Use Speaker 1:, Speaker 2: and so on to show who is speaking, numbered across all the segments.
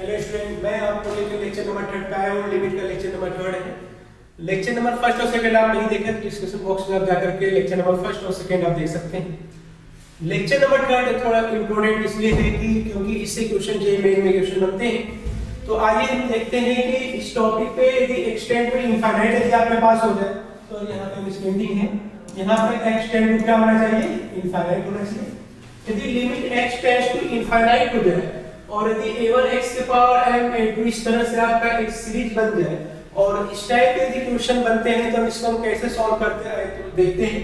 Speaker 1: Hello student, मैं आपको lecture number 3 का है और लिमिट का लेक्चर नंबर 3 है। लेक्चर नंबर फर्स्ट और सेकंड आप नहीं देखे तो डिस्कशन बॉक्स में आप जाकर के लेक्चर नंबर फर्स्ट और सेकंड आप देख सकते हैं। लेक्चर नंबर 3 थोड़ा इंपॉर्टेंट इसलिए है कि क्योंकि इससे क्वेश्चन जे मेन में क्वेश्चन बनते हैं। तो आइए हम देखते हैं कि इस टॉपिक पे यदि एक्सटेंड टू इनफाइनाइट यदि आपके पास हो जाए तो यहाँ पे मिसप्रिंटिंग है। यहाँ पे एक्सटेंड टू क्या होना चाहिए? इनफाइनाइट होना चाहिए। यदि limit x tends to infinite हो जाए और यदि a1 x के पावर m a2 इस तरह से आपका एक सीरीज बन जाए और इस टाइप के यदि क्वेश्चन बनते हैं तो हम इसको कैसे सॉल्व करते हैं तो देखते हैं।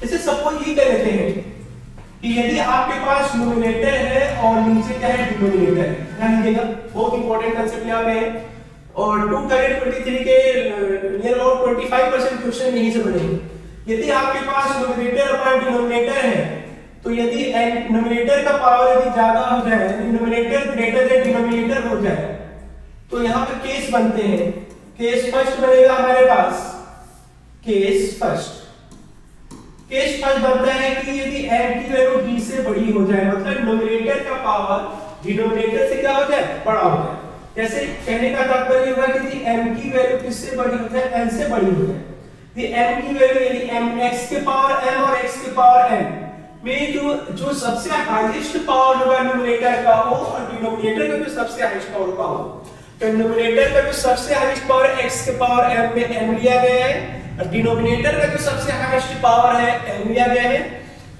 Speaker 1: जैसे सपोज ये कर लेते हैं कि यदि आपके पास न्यूमरेटर है और नीचे क्या है? डिनोमिनेटर है। ध्यान दीजिएगा, बहुत इंपॉर्टेंट कांसेप्ट यहाँ पे है और 223 के नियर अबाउट 25% क्वेश्चन यहीं से बनेंगे। यदि आपके पास न्यूमरेटर और डिनोमिनेटर है तो यदि न्यूमरेटर का पावर यदि ज्यादा हो जाए, न्यूमरेटर ग्रेटर देन डिनोमिनेटर हो जाए तो यहाँ पे केस बनते हैं। केस फर्स्ट बनेगा हमारे पास, केस फर्स्ट बनता है कि यदि m की वैल्यू d से बड़ी हो जाए, मतलब न्यूमरेटर का पावर डिनोमिनेटर से क्या हो जाए? बड़ा हो जाए। जैसे कहने का तात्पर्य होगा कि यदि m की वैल्यू किससे बड़ी हो जाए? n से बड़ी हो जाए। यदि m की वैल्यू यदि m x के पावर m और x के पावर n में जो सबसे हाईएस्ट पावर होगा न्यूमरेटर का हो और डिनोमिनेटर का जो सबसे हाईएस्ट पावर का हो, तो न्यूमरेटर का जो सबसे हाईएस्ट पावर x के पावर m में m लिया गया है और डिनोमिनेटर का जो सबसे हाईएस्ट पावर है m लिया गया है।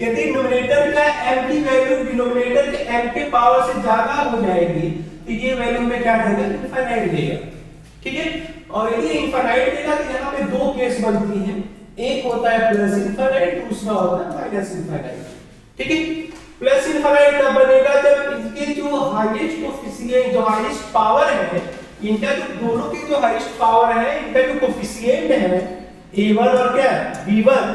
Speaker 1: यदि न्यूमरेटर का m की वैल्यू डिनोमिनेटर के m के पावर से ज्यादा हो जाएगी तो ये वैल्यू में क्या देगा? इनफाइनाइट देगा। ठीक है, और यदि इनफाइनाइट देगा तो यहाँ पे दो केस बनती हैं, एक होता है प्लस इनफाइनाइट, दूसरा होता है माइनस इनफाइनाइट। ठीक है, प्लस इनफाइनाइट तब बनेगा जब इनके जो हाईएस्ट कोफिशिएंट जो हाईएस्ट पावर है, इनका जो दोनों के जो हाईएस्ट पावर है, इनका जो कोफिशिएंट है a1 और क्या b1,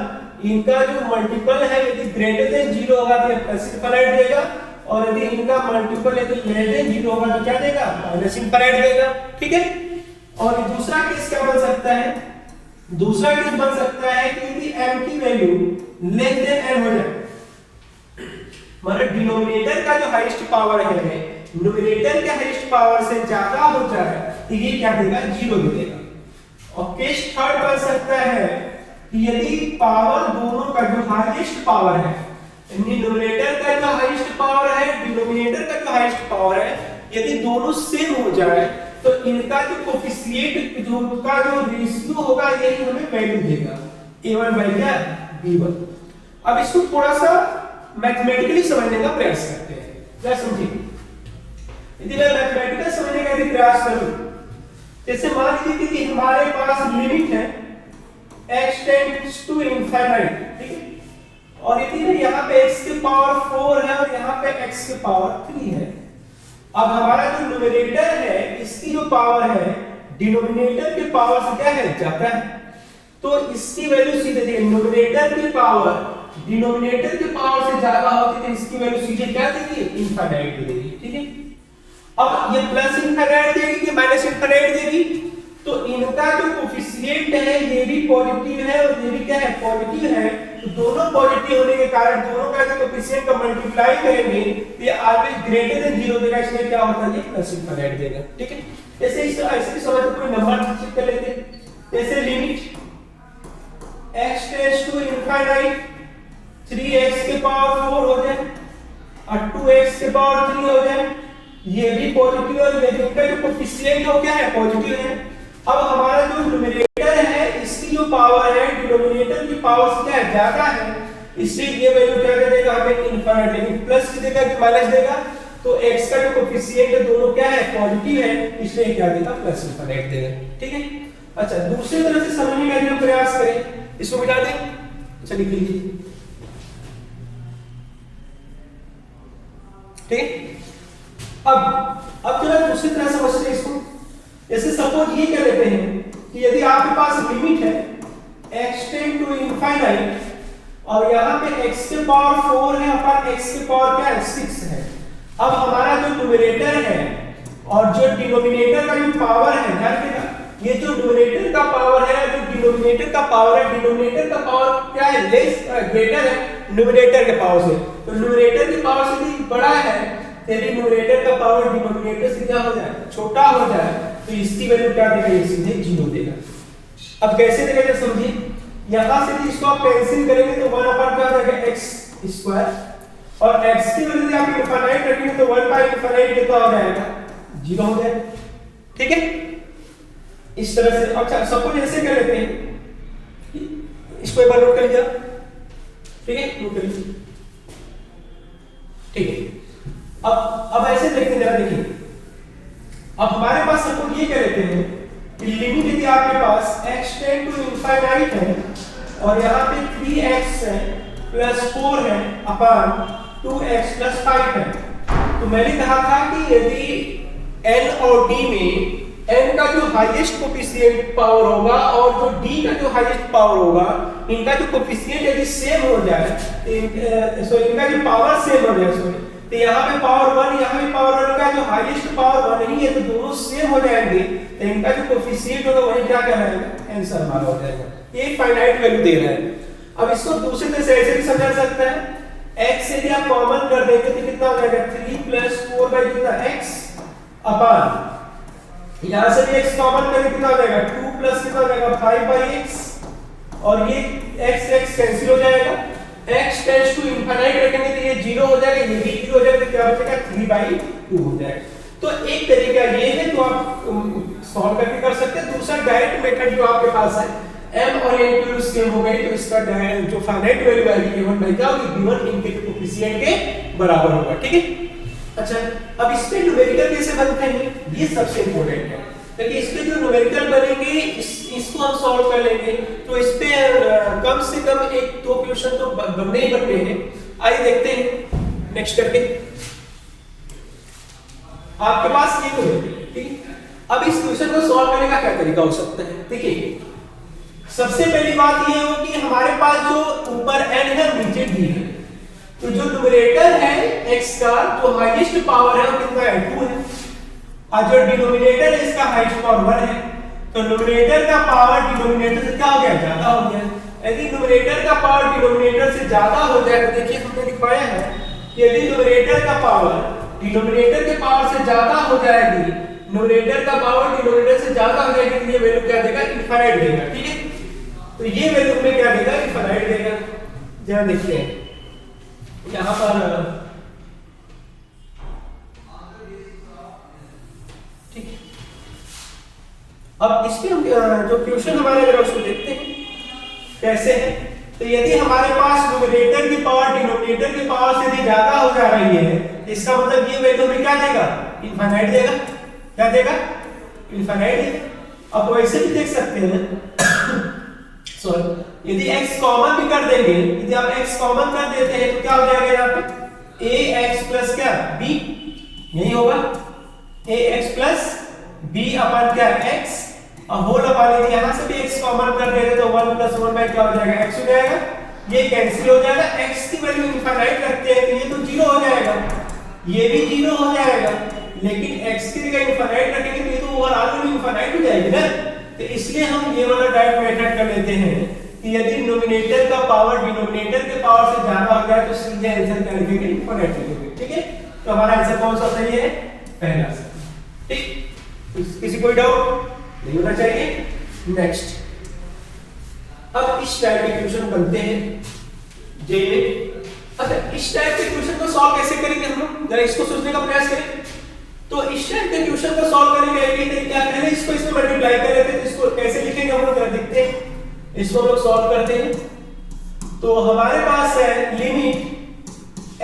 Speaker 1: इनका जो मल्टीपल है यदि ग्रेटर देन 0 होगा तो प्लस इनफाइनाइट देगा और यदि इनका मल्टीपल यदि लेस देन 0 होगा तो क्या देगा? माइनस इनफाइनाइट देगा। ठीक है, और दूसरा केस क्या बन सकता है? दूसरा केस बन सकता है कि यदि m की वैल्यू लेस देन n हो जाए, मतलब डिनोमिनेटर का जो हाईएस्ट पावर है न्यूमरेटर के हाईएस्ट पावर से ज्यादा हो जाए तो ये क्या देगा? 0 देगा। और केस थर्ड बन सकता है कि यदि पावर दोनों का जो हाईएस्ट पावर है, न्यूमरेटर का जो हाईएस्ट पावर है डिनोमिनेटर का जो हाईएस्ट पावर है, यदि दोनों सेम हो जाए तो इनका जो कोफिशिएंट जो का जो रेशियो होगा यही हमें वैल्यू देगा a1 by क्या? b1। अब इसको थोड़ा सा मैथमेटिकली समझने का प्रयास करते हैं। क्या समझिए? यदि मैं मैथमेटिकल समझने का यदि प्रयास करूं, जैसे मान लीजिए कि हमारे पास लिमिट है x टेंड्स टू इनफाइनाइट, ठीक है, और यदि यहाँ पे x के पावर 4 है और यहाँ पे x के पावर 3 है। अब हमारा जो न्यूमरेटर है इसकी जो पावर है डिनोमिनेटर के पावर से क्या है? ज्यादा है, तो इसकी वैल्यू सीधे देखिए, न्यूमरेटर की पावर डिनोमिनेटर के पावर से ज्यादा होती है, इसकी वैल्यू सीधे क्या देगी? इनफाइनाइट देगी। ठीक है, अब ये प्लस इनफाइनाइट देगी कि माइनस इनफाइनाइट देगी? तो इनका जो कोफिशिएंट है ये भी पॉजिटिव है और ये भी क्या है? पॉजिटिव है। तो दोनों पॉजिटिव होने के कारण दोनों का जो कोफिशिएंट का मल्टीप्लाई करेंगे तो ये ऑलवेज ग्रेटर देन 0 देगा, इसलिए क्या होता है? ये प्लस इनफाइनाइट देगा। ठीक है, जैसे इस ऐसे समझ कोई नंबर चेक कर लेते हैं। जैसे limit x tends to infinite 3x के पावर 4 हो जाए और 2x के पावर 3 हो जाए, ये भी पॉजिटिव और ये भी, इनका जो कोफिशिएंट हो क्या है? पॉजिटिव है। अब हमारा जो न्यूमरेटर है इसकी जो पावर है डिनोमिनेटर की पावर से क्या है? ज्यादा है, इसलिए ये वैल्यू क्या दे देगा? हमें इनफाइनाइट देगी। प्लस देगा कि माइनस देगा? तो x का जो कोफिशिएंट है दोनों क्या है? पॉजिटिव है, इसलिए क्या देगा? प्लस इनफाइनाइट देगा। ठीक है, अच्छा दूसरी तरह से समझने का हम प्रयास करें, इसको मिटा दें। अच्छा लिख लीजिए। ठीक, अब जरा दूसरी तरह समझते हैं इसको। जैसे सपोज ये कह लेते हैं कि यदि आपके पास लिमिट है x टेंड टू इनफाइनाइट और यहाँ पे x के पावर 4 है अपन x के पावर क्या है? 6 है। अब हमारा जो न्यूमरेटर है और जो डिनोमिनेटर का जो पावर है, ध्यान रखिएगा, ये जो न्यूमरेटर का पावर है जो डिनोमिनेटर का पावर है, डिनोमिनेटर का पावर क्या है? लेस ग्रेटर है न्यूमरेटर के पावर से। तो न्यूमरेटर की पावर से यदि बड़ा है तो यदि न्यूमरेटर का पावर डिनोमिनेटर से क्या हो जाए, छोटा हो जाए, तो इसकी वैल्यू क्या देगा, ये सीधे 0 देगा। अब कैसे देगा ये समझिए, यहां से इसको आप कैंसिल करेंगे तो 1 अपॉन क्या हो जाएगा x स्क्वायर, और x की वैल्यू आप इनफाइनाइट रखेंगे तो 1 बाय इनफाइनाइट कितना हो जाएगा, 0 हो जाएगा। ठीक है, इस तरह से। अच्छा सपोज ऐसे कर लेते हैं, इसको एक बार नोट कर लिया, ठीक है, नोट कर लीजिए, ठीक है। अब ऐसे देखते जरा, देखिए अब हमारे पास सपोज ये कर लेते हैं कि लिमिट यदि आपके पास x टेंड टू इनफाइनाइट है और यहाँ पे 3x है प्लस 4 है अपॉन 2x प्लस 5 है, तो मैंने कहा था कि यदि n और d में n का जो हाईएस्ट कोफिशिएंट पावर होगा और जो d का जो हाईएस्ट पावर होगा, इनका जो कोफिशिएंट यदि सेम हो जाए, इनका जो पावर सेम हो जाए, तो यहाँ पे पावर 1, यहाँ पे पावर 1 का जो हाईएस्ट पावर 1 ही है, तो दोनों सेम हो जाएंगे, तो इनका जो कोफिशिएंट होगा वही क्या कहलाएगा, आंसर हमारा हो जाएगा। ये फाइनाइट वैल्यू दे रहा है। अब इसको दूसरे तरह से ऐसे भी समझा सकता है, x यदि आप कॉमन कर देंगे तो कितना हो जाएगा, 3 प्लस 4 बाई कितना x अपॉन, यहां से भी x कॉमन करें कितना हो जाएगा, 2 प्लस कितना हो जाएगा 5 बाई x, और ये x कैंसिल हो जाएगा, x टेंड्स टू इनफाइनाइट रखेंगे तो ये 0 हो जाएगा, ये भी 0 हो जाएगा, तो क्या बचेगा 3/2 हो जाएगा। तो एक तरीका ये है जो आप सॉल्व करके कर सकते हैं। दूसरा डायरेक्ट मेथड जो आपके पास है, m और n की वैल्यू सेम हो गई तो इसका जो फाइनाइट वैल्यू आएगी a1 बाई क्या होगी, b1 इनके कोफिशिएंट के बराबर होगा। ठीक है, अच्छा अब इसके न्यूमेरिकल कैसे बनते हैं, ये सबसे इंपॉर्टेंट है, क्योंकि इसके जो न्यूमेरिकल बनेंगे इसको हम सॉल्व कर लेंगे, तो इस पे कम से कम 1-2 क्वेश्चन तो बनने ही बनने हैं। आइए देखते हैं नेक्स्ट करके। आपके पास ये तो है, ठीक है। अब इस क्वेश्चन को सॉल्व करने का क्या तरीका हो सकता है, देखिए सबसे पहली बात ये हो कि हमारे पास जो ऊपर n है नीचे d है, तो जो न्यूमरेटर है x का जो हाईएस्ट पावर है वो कितना है, 2 है, और जो डिनोमिनेटर है इसका हाईएस्ट पावर 1 है, तो न्यूमरेटर का पावर डिनोमिनेटर से क्या हो गया, ज्यादा हो गया। यदि न्यूमरेटर का पावर डिनोमिनेटर से ज्यादा हो जाए तो देखिए हमने लिखवाया है कि यदि न्यूमरेटर का पावर डिनोमिनेटर के पावर से ज्यादा हो जाएगी, न्यूमरेटर का पावर डिनोमिनेटर से ज्यादा हो जाएगी, तो ये वैल्यू क्या देगा, इनफाइनाइट देगा। ठीक है, तो ये वैल्यू में क्या देगा, इनफाइनाइट देगा। जरा देखते हैं यहां पर, ठीक है, अब इस पे हम जो क्वेश्चन हमारे अगर उसको देखते हैं कैसे है, तो यदि हमारे पास न्यूमरेटर की पावर डिनोमिनेटर की पावर से यदि ज्यादा हो जा रही है, इसका मतलब ये वैल्यू में क्या देगा, इनफाइनाइट देगा। क्या देगा, इनफाइनाइट देगा। अब वैसे भी देख सकते हैं सॉरी, यदि x कॉमन भी कर देंगे, यदि आप x कॉमन कर देते हैं तो क्या हो जाएगा, यहाँ पे ax प्लस क्या b, यही होगा ax प्लस b अपन क्या x, और होल अपन यदि यहाँ से भी x कॉमन कर देते तो 1 प्लस 1 बाई क्या हो जाएगा, x हो जाएगा, ये कैंसिल हो जाएगा, x की वैल्यू इनफाइनाइट रखते हैं तो ये तो 0 हो जाएगा, ये भी 0 हो जाएगा, लेकिन x की जगह इनफाइनाइट रखेंगे तो ये तो ओवरऑल वैल्यू इनफाइनाइट हो जाएगी ना। तो इसलिए हम ये वाला डायरेक्ट मेथड कर लेते हैं कि यदि न्यूमरेटर का पावर डिनोमिनेटर के पावर से ज्यादा हो जाए तो सीधे आंसर क्या लिखेंगे, इनफाइनाइट लिखेंगे। ठीक है, तो हमारा आंसर कौन सा सही है, पहला सही। ठीक, किसी कोई डाउट नहीं होना चाहिए। नेक्स्ट, अब इस टाइप के क्वेश्चन बनते हैं जे में। अच्छा, इस टाइप के क्वेश्चन को सॉल्व कैसे करेंगे हम लोग, जरा इसको सोचने का प्रयास करें। तो इस टाइप के क्वेश्चन को सॉल्व करने का एक तरीका है, पहले इसको इसमें मल्टीप्लाई कर लेते हैं, तो इसको कैसे लिखेंगे हम लोग, जरा देखते हैं। इसको हम लोग सॉल्व करते हैं, तो हमारे पास है limit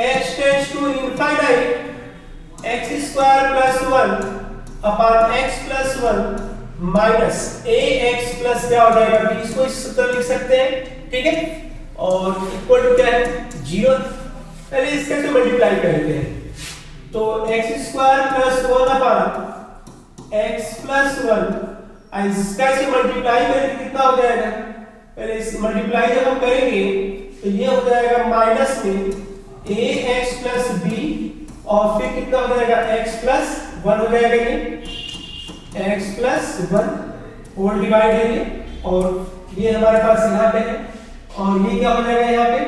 Speaker 1: x tends to infinite x square plus 1 upon x plus 1 minus ax plus क्या हो जाएगा b, इसको इस तरह लिख सकते हैं। ठीक है, और इक्वल टू क्या है, 0। पहले इसके से मल्टीप्लाई कर लेते हैं, तो x square plus 1 upon x plus 1, इसका से मल्टीप्लाई करेंगे कितना हो जाएगा, पहले इस मल्टीप्लाई जब हम करेंगे तो ये हो जाएगा माइनस में ax प्लस b, और फिर कितना हो जाएगा x प्लस 1 हो जाएगा, ये x प्लस 1 होल डिवाइड है ये, और ये हमारे पास यहाँ पे है, और ये क्या हो जाएगा यहाँ पे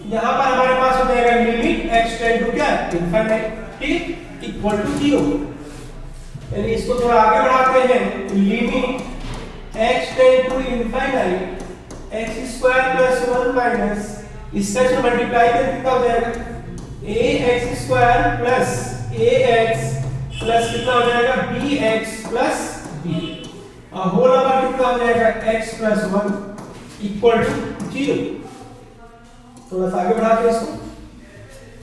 Speaker 1: यहाँ पर हमारे पास हो जाएगा लिमिट x टेंड टू क्या इनफाइनाइट, ठीक है, इक्वल टू 0। यानी इसको थोड़ा आगे बढ़ाते हैं, limit x tend to infinite x square plus 1 minus इसका जो मल्टीप्लाई करके कितना हो जाएगा ax square plus ax plus कितना हो जाएगा bx प्लस b और होल नंबर कितना हो जाएगा x प्लस 1 इक्वल टू 0। थोड़ा सा आगे बढ़ाते हैं इसको,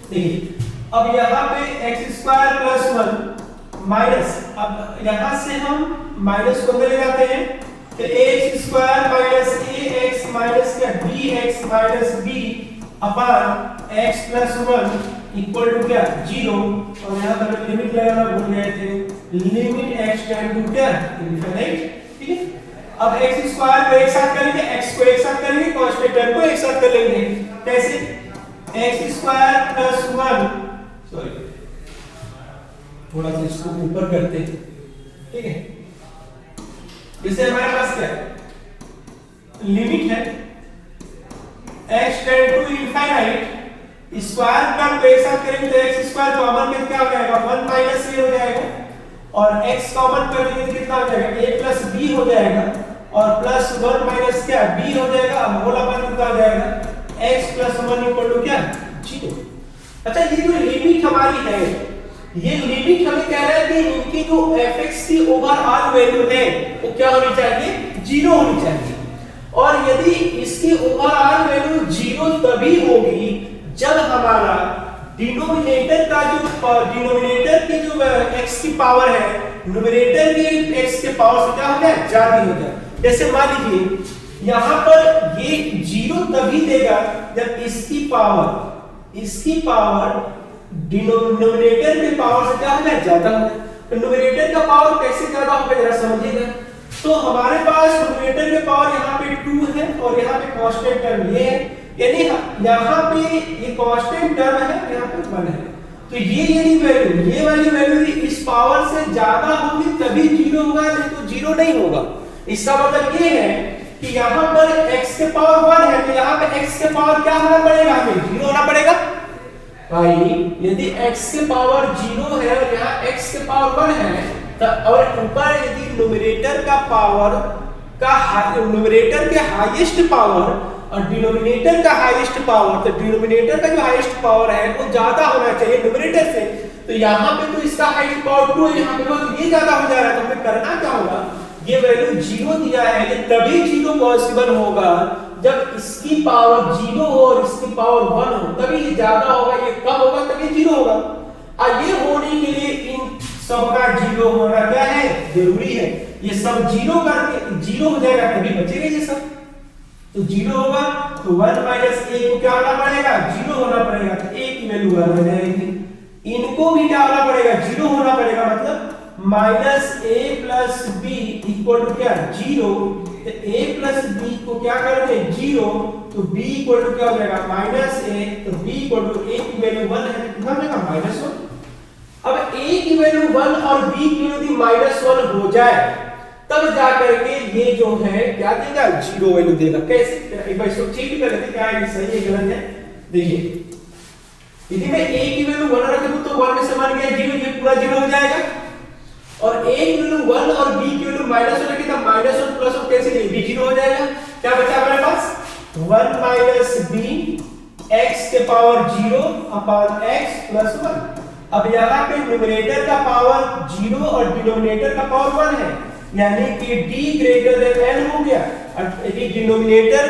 Speaker 1: देखिए अब यहाँ पे x स्क्वायर प्लस 1 माइनस, अब यहाँ से हम माइनस को अंदर ले जाते हैं तो ax square minus ax minus क्या bx minus b upon x plus 1 equal to क्या 0। और यहाँ पर लिमिट लगाना भूल गए थे, लिमिट x टेंड टू क्या इनफिनिट, ठीक है। अब x स्क्वायर को एक साथ करेंगे, x को एक साथ करेंगे, कांस्टेंट टर्म को एक साथ कर लेंगे, कैसे x स्क्वायर प्लस 1, सॉरी थोड़ा सा इसको ऊपर करते हैं, ठीक है। जैसे हमारे पास क्या है लिमिट है x tend to infinite, square term को एक साथ करेंगे तो x स्क्वायर कॉमन में क्या हो जाएगा 1 माइनस a हो जाएगा और x कॉमन कर देंगे तो कितना हो जाएगा a प्लस b हो जाएगा और प्लस 1 माइनस क्या b हो जाएगा। अब होल नंबर कितना हो जाएगा x प्लस 1 इक्वल टू क्या 0। अच्छा ये जो लिमिट हमारी है, ये लिमिट हमें कह रहा है कि इनकी जो fx की ओवरऑल वैल्यू है वो क्या होनी चाहिए 0 होनी चाहिए। और यदि इसकी ओवरऑल वैल्यू 0 तभी होगी जब हमारा डिनोमिनेटर का जो डिनोमिनेटर की जो x की पावर है न्यूमरेटर की x के पावर से क्या हो जाए ज्यादा हो जाए। जैसे मान लीजिए यहाँ पर ये 0 तभी देगा जब इसकी पावर डिनोमिनेटर के पावर से क्या हो जाए ज्यादा हो जाए। तो न्यूमरेटर का पावर कैसे ज्यादा होगा जरा समझिएगा। तो हमारे पास न्यूमरेटर के पावर यहाँ पे 2 है और यहाँ पे कांस्टेंट टर्म ये है, यानी यहाँ पे ये कांस्टेंट टर्म है, यहाँ पे 1 है। तो ये यदि वैल्यू ये वाली वैल्यू इस पावर से ज्यादा होगी तभी 0 होगा, नहीं तो 0 नहीं होगा। इसका मतलब ये है कि यहाँ पर x के पावर 1 है तो यहाँ पे x के पावर क्या होना पड़ेगा, हमें 0 होना पड़ेगा। भाई यदि x के पावर 0 है और यहाँ x के पावर 1 है तो और ऊपर यदि न्यूमरेटर का पावर का न्यूमरेटर के हाईएस्ट पावर और डिनोमिनेटर का हाईएस्ट पावर, तो डिनोमिनेटर का जो हाईएस्ट पावर है वो ज्यादा होना चाहिए न्यूमरेटर से। तो यहाँ पे तो इसका हाईएस्ट पावर 2 है, यहाँ पे तो ये ज्यादा हो जा रहा है। तो हमें करना क्या होगा, ये वैल्यू 0 दिया है, ये तभी 0 पॉसिबल होगा जब इसकी पावर 0 हो और इसकी पावर 1 हो, तभी ये ज्यादा होगा, ये कम होगा तभी 0 होगा। और ये होने के लिए इन सब का 0 होना क्या है जरूरी है। ये सब 0 करके 0 हो जाएगा तभी बचेगा ये सब। तो 0 होगा तो 1 माइनस a को क्या होना पड़ेगा 0 होना पड़ेगा, तो a की वैल्यू 1 हो जाएगी। इनको भी क्या होना पड़ेगा 0 होना पड़ेगा, मतलब minus a plus b equal to क्या 0। तो a प्लस b को क्या करेंगे 0, तो b इक्वल टू क्या हो जाएगा माइनस a, तो b इक्वल टू a की वैल्यू 1 है तो कितना मिलेगा माइनस 1। अब a की वैल्यू 1 और b की वैल्यू माइनस 1 हो जाए तब जाकर के ये जो है क्या देगा 0 वैल्यू देगा। कैसे, एक बार इसको चेक कर लेते क्या है सही है गलत है। देखिए यदि मैं a की वैल्यू 1 रख दूं तो 1 में से 1 गया 0, ये पूरा 0 हो जाएगा। और a की वैल्यू 1 और b की वैल्यू माइनस 1 रखे तो माइनस 1 प्लस 1 कैसे, ये भी 0 हो जाएगा। क्या बचा हमारे पास 1 माइनस b x के पावर 0 अपॉन x प्लस 1। अब यहाँ पे न्यूमरेटर का पावर 0 और डिनोमिनेटर का पावर 1 है, यानी कि d ग्रेटर देन n हो गया। यदि डिनोमिनेटर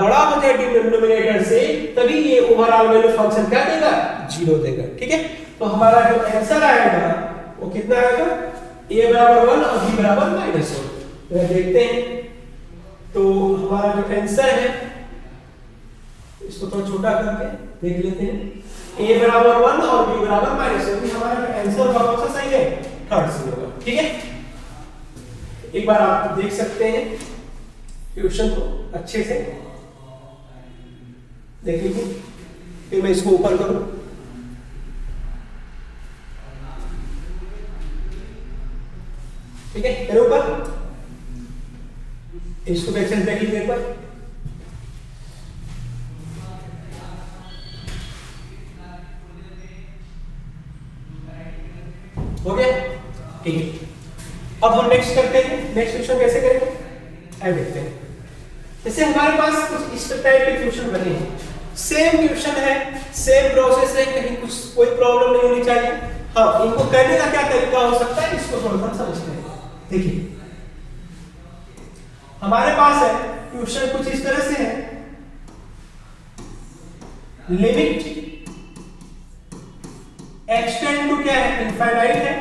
Speaker 1: बड़ा हो जाए डिनोमिनेटर से तभी ये ओवरऑल वैल्यू फंक्शन क्या देगा 0 देगा, ठीक है। तो हमारा जो आंसर आएगा वो कितना आएगा a बराबर 1 और b बराबर माइनस 1। तो देखते हैं, तो हमारा जो आंसर है इसको थोड़ा छोटा करके देख लेते हैं। a बराबर 1 और b बराबर माइनस 1, हमारा जो आंसर होगा कौन सा सही है, थर्ड सही होगा, ठीक है। एक बार आप देख सकते हैं क्वेश्चन को अच्छे से देख लीजिए, फिर मैं इसको ऊपर करूं। ठीक है, मेरे ऊपर इसको एक्सेस देख लीजिए एक बार। हो गया, ठीक है। अब हम नेक्स्ट करते हैं, नेक्स्ट क्वेश्चन कैसे करेंगे आइए देखते हैं। जैसे हमारे पास कुछ इस टाइप के क्वेश्चन बने हैं, सेम क्वेश्चन है, सेम प्रोसेस है, कहीं कुछ कोई प्रॉब्लम नहीं होनी चाहिए। हाँ, इनको करने का क्या तरीका हो सकता है इसको थोड़ा सा समझते हैं। देखिए हमारे पास है क्वेश्चन कुछ इस तरह से है, लिमिट एक्सटेंड टू क्या है, इनफाइनाइट है,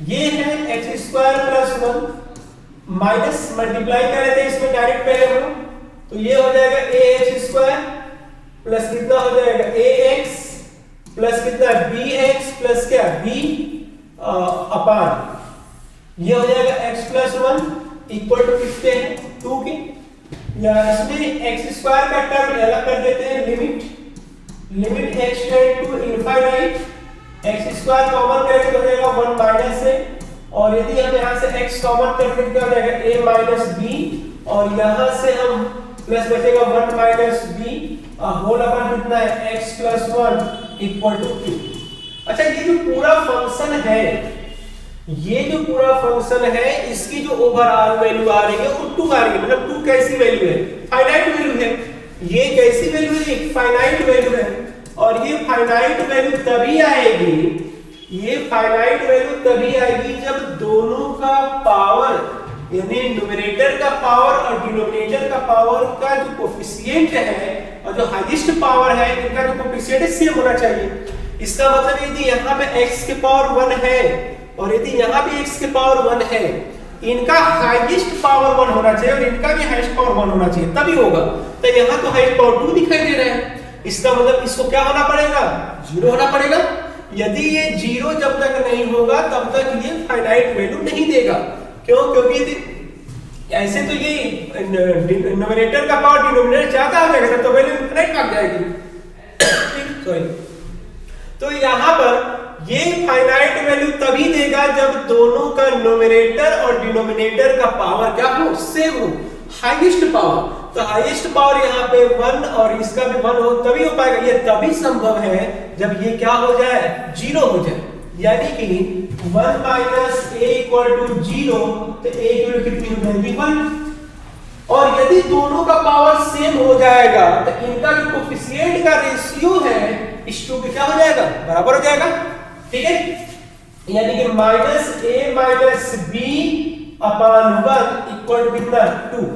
Speaker 1: ये है x square plus 1 minus multiply कर रहे थे इसमें डायरेक्ट पहले हम, तो ये हो जाएगा ए एक्स स्क्वायर प्लस कितना हो जाएगा ए एक्स प्लस कितना बी एक्स प्लस क्या बी अपान, ये हो जाएगा एक्स प्लस 1 इक्वल टू किसके 2 के, या इसमें एक्स स्क्वायर का टर्म अलग कर देते हैं, limit x tend to infinite, x square common करेंगे तो हो जाएगा 1 माइनस ए, और यदि हम यहाँ से x कॉमन करते हैं क्या हो जाएगा a माइनस बी, और यहाँ से हम प्लस बचेगा 1 माइनस बी होल अपॉन कितना है x प्लस 1 इक्वल टू 2। अच्छा, ये जो पूरा फंक्शन है, ये जो पूरा फंक्शन है इसकी जो ओवरऑल वैल्यू आ रही है वो 2 आ रही है, मतलब 2 कैसी वैल्यू है, फाइनाइट वैल्यू है। ये कैसी वैल्यू है, फाइनाइट वैल्यू है, और ये फाइनाइट वैल्यू तभी आएगी, ये फाइनाइट वैल्यू तभी आएगी जब दोनों का पावर, यानी न्यूमरेटर का पावर और डिनोमिनेटर का पावर का जो कोफिशिएंट है और जो हाईएस्ट पावर है इनका जो कोफिशिएंट है सेम होना चाहिए। इसका मतलब यदि यहाँ पे x के पावर 1 है और यदि यहाँ भी x के पावर 1 है, इनका हाईएस्ट पावर 1 होना चाहिए और इनका भी हाईएस्ट पावर 1 होना चाहिए, तभी होगा। तो यहाँ तो हाईएस्ट पावर 2 दिखाई दे रहा है, इसका मतलब इसको क्या होना पड़ेगा, 0 होना पड़ेगा। यदि ये 0 जब तक नहीं होगा तब तक ये फाइनाइट वैल्यू नहीं देगा। क्यों? क्योंकि यदि ऐसे तो ये न्यूमरेटर का पावर डिनोमिनेटर ज्यादा हो जाएगा तो वैल्यू इनफाइनाइट भाग जाएगी। सॉरी, तो यहाँ पर ये फाइनाइट वैल्यू तभी देगा जब दोनों का न्यूमरेटर और डिनोमिनेटर का पावर क्या हो, सेम हो, हाईएस्ट पावर। तो हाईएस्ट पावर यहाँ पे 1 और इसका भी 1 हो तभी हो पाएगा। ये तभी संभव है जब ये क्या हो जाए, 0 हो जाए, यानी कि 1 माइनस a इक्वल टू 0, तो a की वैल्यू कितनी हो जाएगी 1। और यदि दोनों का पावर सेम हो जाएगा तो इनका जो कोफिशिएंट का रेशियो है इस 2 के क्या हो जाएगा, बराबर हो जाएगा, ठीक है। यानी कि minus a minus b upon 1 equal to कितना 2,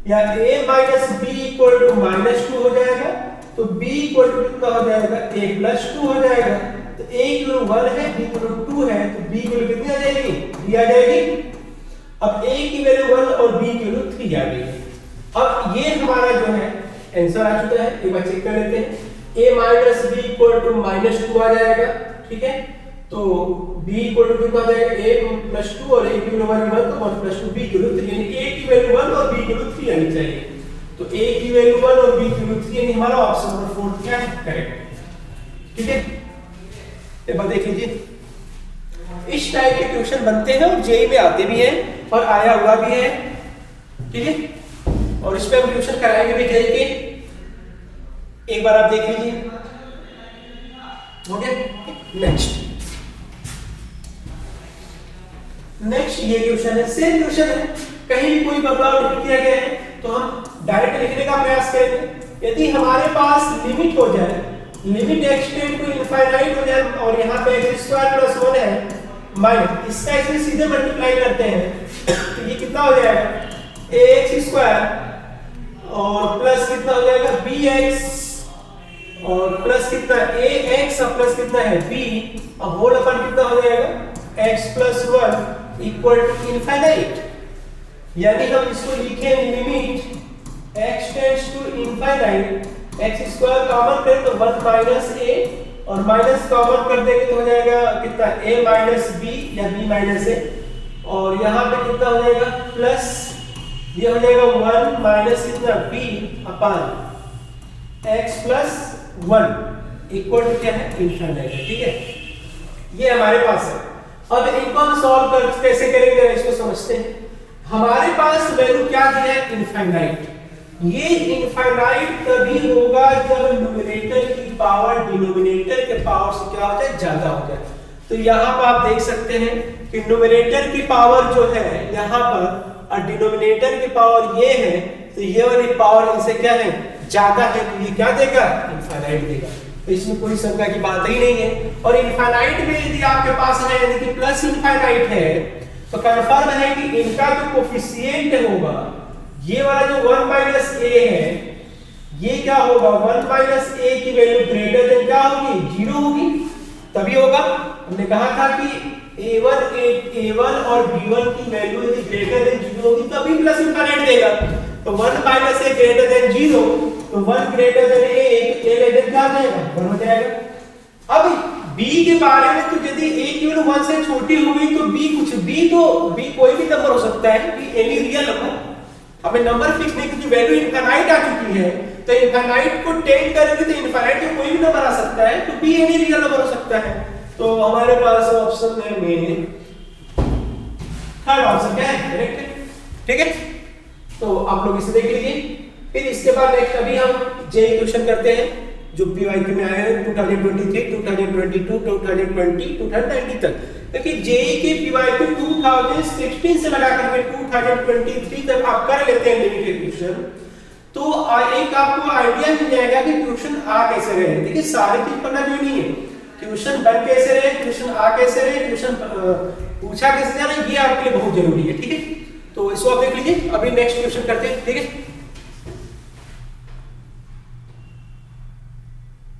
Speaker 1: या a minus b equal to minus 2 हो जाएगा, तो b इक्वल टू कितना हो जाएगा a प्लस 2 हो जाएगा। तो a इक्वल 1 है, b इक्वल 2 है, तो b इक्वल कितनी आ जाएगी, 3 आ जाएगी। अब a की वैल्यू 1 और b की वैल्यू 3 आ गई है। अब ये हमारा जो है आंसर आ चुका है, एक बार चेक कर लेते हैं। a minus b equal to minus 2 आ जाएगा, ठीक है। तो b इक्वल टू कितना आ जाएगा, a प्लस 2 और a की वैल्यू 1 तो 1 प्लस 2 b की वैल्यू 3, यानी a की वैल्यू 1 और b की वैल्यू 3 आनी चाहिए। तो a की वैल्यू 1 और b की वैल्यू 3, यानी हमारा ऑप्शन नंबर 4 क्या है, करेक्ट, ठीक है। एक बार देख लीजिए, इस टाइप के क्वेश्चन बनते हैं और जेईई में आते भी हैं और आया हुआ भी है, ठीक है। और इस पे हम क्वेश्चन कराएंगे भी जेईई के, एक बार आप देख लीजिए, हो गया। नेक्स्ट ये क्वेश्चन है, सेम क्वेश्चन है, कहीं भी कोई बदलाव नहीं किया गया है, तो हम डायरेक्ट लिखने का प्रयास करेंगे। यदि हमारे पास लिमिट हो जाए, limit x tend to infinite हो जाए और यहाँ पे x स्क्वायर प्लस 1 है माइनस, इसका इसमें सीधे मल्टीप्लाई करते हैं तो ये कितना हो जाएगा ax स्क्वायर और प्लस कितना हो जाएगा bx और प्लस कितना ax और प्लस कितना है b और होल अपन कितना हो जाएगा x plus 1 equal to infinite. यानी हम इसको लिखें limit x tends to infinite, x square common करें तो 1 माइनस a और माइनस कॉमन कर देंगे तो हो जाएगा कितना a माइनस b या b माइनस a, और यहाँ पे कितना हो जाएगा प्लस, ये हो जाएगा 1 माइनस कितना b upon x plus 1 equal to क्या है, इनफाइनाइट है, ठीक है। ये हमारे पास है। अब इनको हम सॉल्व कर कैसे करेंगे इसको समझते हैं। हमारे पास वैल्यू क्या दी है, इनफाइनाइट। ये इनफाइनाइट तभी होगा जब न्यूमरेटर की पावर डिनोमिनेटर के पावर से क्या हो जाए, ज्यादा हो जाए। तो यहाँ पर आप देख सकते हैं कि न्यूमरेटर की पावर जो है यहाँ पर और डिनोमिनेटर की पावर ये है, तो ये वाली पावर इनसे क्या है ज्यादा है, तो ये क्या देगा इनफाइनाइट देगा। तो इसमें कोई शंका की बात ही नहीं है। और इनफाइनाइट में यदि आपके पास है यानी कि प्लस इनफाइनाइट है तो कंफर्म है कि इनका जो कोफिशिएंट होगा ये वाला जो 1 माइनस ए है ये क्या होगा 1 माइनस ए की वैल्यू ग्रेटर देन क्या होगी 0 होगी। तभी होगा, हमने कहा था कि a1 और b1 की वैल्यू यदि ग्रेटर देन 0 होगी तभी प्लस इनफाइनाइट देगा। तो 1 माइनस ए ग्रेटर देन 0 तो 1 greater than a less than क्या जाएगा 1 हो जाएगा। अब b के बारे में तो यदि a की वैल्यू 1 से छोटी हो गई तो b कोई भी नंबर हो सकता है, b एनी रियल नंबर। हमें नंबर फिक्स नहीं क्योंकि वैल्यू इनफाइनाइट आ चुकी है, तो इनफाइनाइट को टेंड करेंगे तो इनफाइनाइट में कोई भी नंबर आ सकता है, तो b एनी रियल नंबर हो सकता है। तो हमारे पास ऑप्शन है में थर्ड ऑप्शन क्या है करेक्ट है, ठीक है। तो आप लोग इसे देख लीजिए। फिर इसके बाद नेक्स्ट अभी हम जेई क्वेश्चन करते हैं जो पीवाईक्यू में आए हैं 2023, 2022, 2020, 2019 तक। देखिए जेई के पीवाईक्यू 2016 से लगा करके 2023 तक आप कर लेते हैं लिमिटेड क्वेश्चन, तो एक आपको आइडिया मिल जाएगा कि क्वेश्चन आ कैसे रहे। देखिए सारे चीज पढ़ना जो नहीं है, क्वेश्चन बन कैसे रहे, क्वेश्चन आ कैसे रहे, क्वेश्चन पूछा कैसे जा रहा है, ये आपके लिए बहुत जरूरी है, ठीक है। तो इसको आप देख लीजिए। अभी नेक्स्ट क्वेश्चन करते हैं, ठीक है।